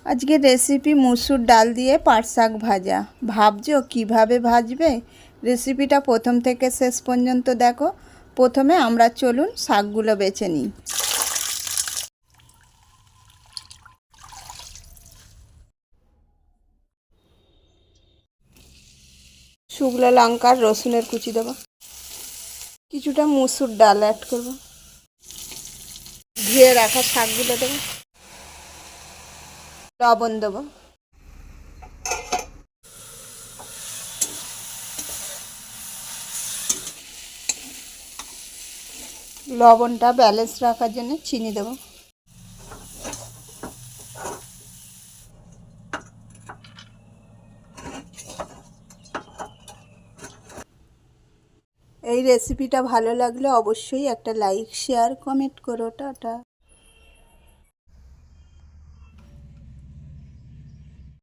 আজকের রেসিপি মুসুর ডাল দিয়ে পাট শাক ভাজা। ভাবছো কিভাবে ভাজবে? রেসিপিটা প্রথম থেকে শেষ পর্যন্ত দেখো। প্রথমে আমরা চলুন শাকগুলো বেছে নিই। শুকনো লঙ্কা রসুনের কুচি দেবো, কিছুটা মুসুর ডাল অ্যাড করবো, ধুয়ে রাখা শাকগুলো দেবো, লবণ দেবো, লবণটা ব্যালেন্স রাখার জন্য চিনি দেবো। এই রেসিপিটা ভালো লাগলে অবশ্যই একটা লাইক শেয়ার কমেন্ট করো। টাটা।